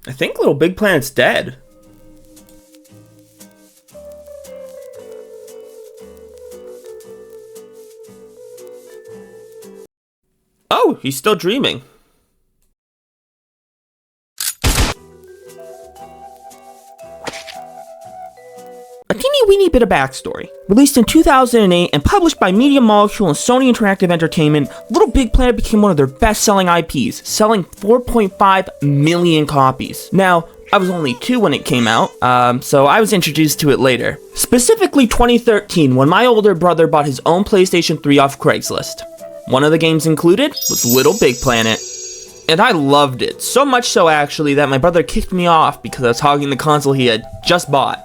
I think Little Big Planet's dead. Oh, he's still dreaming. A teeny weeny bit of backstory. Released in 2008 and published by Media Molecule and Sony Interactive Entertainment, Little Big Planet became one of their best-selling IPs, selling 4.5 million copies. Now, I was only 2 when it came out, so I was introduced to it later. Specifically 2013, when my older brother bought his own PlayStation 3 off Craigslist. One of the games included was Little Big Planet. And I loved it, so much so actually that my brother kicked me off because I was hogging the console he had just bought.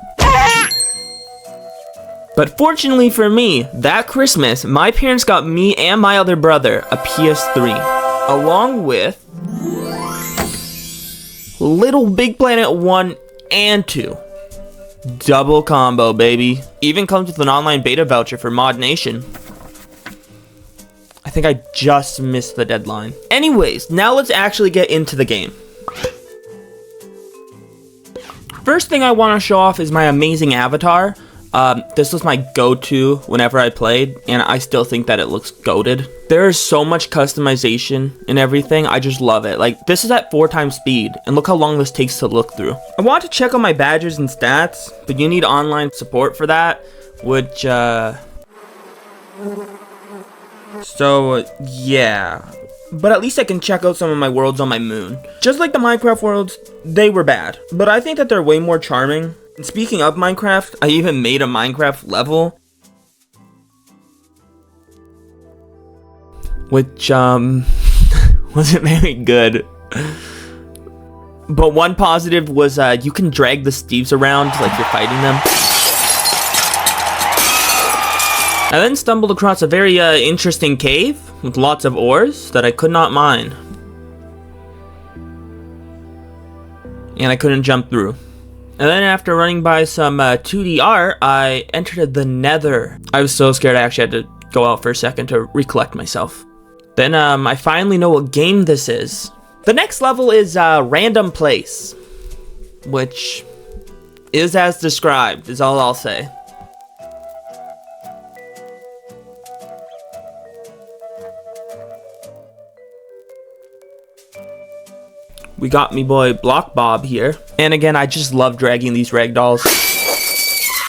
But fortunately for me, that Christmas, my parents got me and my other brother a PS3, along with Little Big Planet 1 and 2. Double combo, baby. Even comes with an online beta voucher for Mod Nation. I think I just missed the deadline. Anyways, now let's actually get into the game. First thing I want to show off is my amazing avatar. This was my go-to whenever I played, and I still think that it looks goated. There is so much customization and everything, I just love it. Like, this is at 4 times speed, and look how long this takes to look through. I want to check on my badges and stats, but you need online support for that, which, yeah. But at least I can check out some of my worlds on my moon. Just like the Minecraft worlds, they were bad, but I think that they're way more charming. And speaking of Minecraft, I even made a Minecraft level, which, wasn't very good. But one positive was, you can drag the Steves around like you're fighting them. I then stumbled across a very, interesting cave with lots of ores that I could not mine. And I couldn't jump through. And then after running by some 2D art, I entered the Nether. I was so scared I actually had to go out for a second to recollect myself. Then I finally know what game this is. The next level is Random Place, which is as described, is all I'll say. We got me boy Block Bob here. And again, I just love dragging these ragdolls.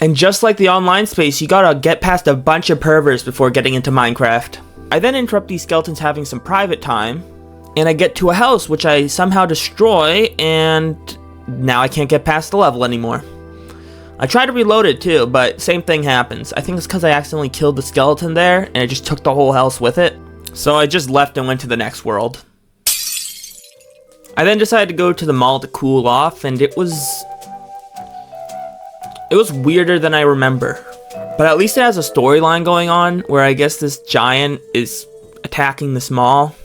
And just like the online space, you gotta get past a bunch of perverts before getting into Minecraft. I then interrupt these skeletons having some private time, and I get to a house which I somehow destroy, and now I can't get past the level anymore. I try to reload it too, but same thing happens. I think it's because I accidentally killed the skeleton there, and it just took the whole house with it. So I just left and went to the next world. I then decided to go to the mall to cool off, and it was weirder than I remember. But at least it has a storyline going on, where I guess this giant is attacking this mall.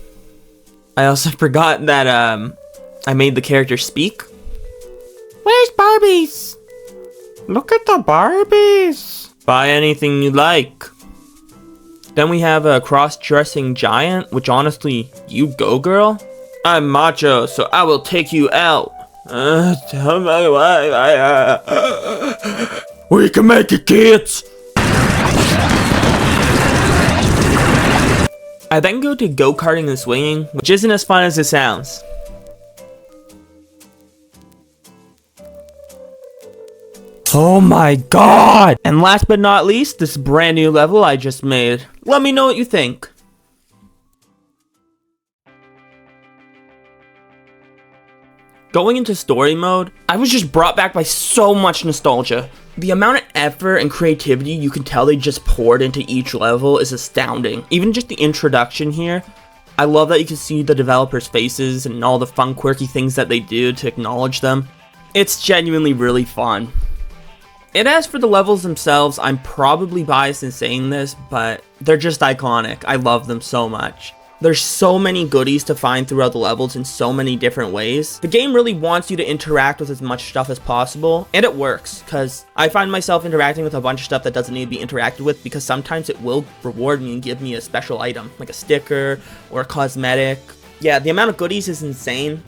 I also forgot that, I made the character speak. Where's Barbies? Look at the Barbies! Buy anything you like. Then we have a cross-dressing giant, which honestly, you go girl. I'm macho, so I will take you out. Tell my wife we can make it, kids! I then go to go-karting and swinging, which isn't as fun as it sounds. Oh my god! And last but not least, this brand new level I just made. Let me know what you think. Going into story mode, I was just brought back by so much nostalgia. The amount of effort and creativity you can tell they just poured into each level is astounding. Even just the introduction here, I love that you can see the developers' faces and all the fun, quirky things that they do to acknowledge them. It's genuinely really fun. And as for the levels themselves, I'm probably biased in saying this, but they're just iconic. I love them so much. There's so many goodies to find throughout the levels in so many different ways. The game really wants you to interact with as much stuff as possible, and it works, because I find myself interacting with a bunch of stuff that doesn't need to be interacted with, because sometimes it will reward me and give me a special item, like a sticker or a cosmetic. Yeah, the amount of goodies is insane.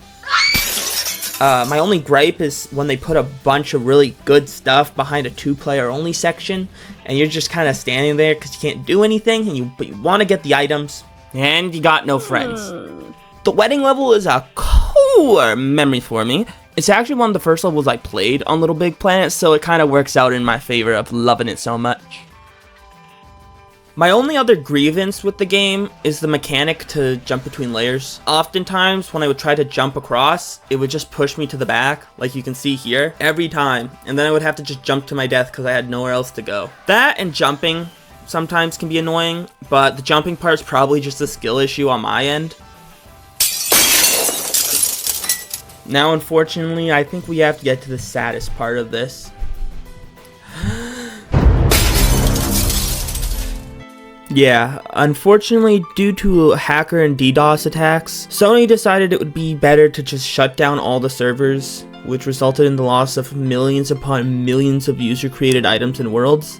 My only gripe is when they put a bunch of really good stuff behind a 2-player only section, and you're just kind of standing there because you can't do anything, but you want to get the items. And you got no friends. The wedding level is a core memory for me. It's actually one of the first levels I played on Little Big Planet, so it kind of works out in my favor of loving it so much. My only other grievance with the game is the mechanic to jump between layers. Oftentimes, when I would try to jump across, it would just push me to the back, like you can see here, every time. And then I would have to just jump to my death because I had nowhere else to go. That and jumping sometimes can be annoying, but the jumping part is probably just a skill issue on my end. Now, unfortunately, I think we have to get to the saddest part of this. Yeah, unfortunately, due to hacker and DDoS attacks, Sony decided it would be better to just shut down all the servers, which resulted in the loss of millions upon millions of user-created items and worlds.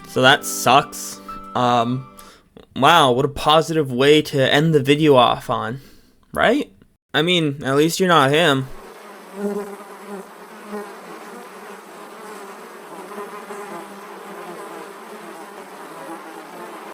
So that sucks. Wow, what a positive way to end the video off on, right? I mean, at least you're not him.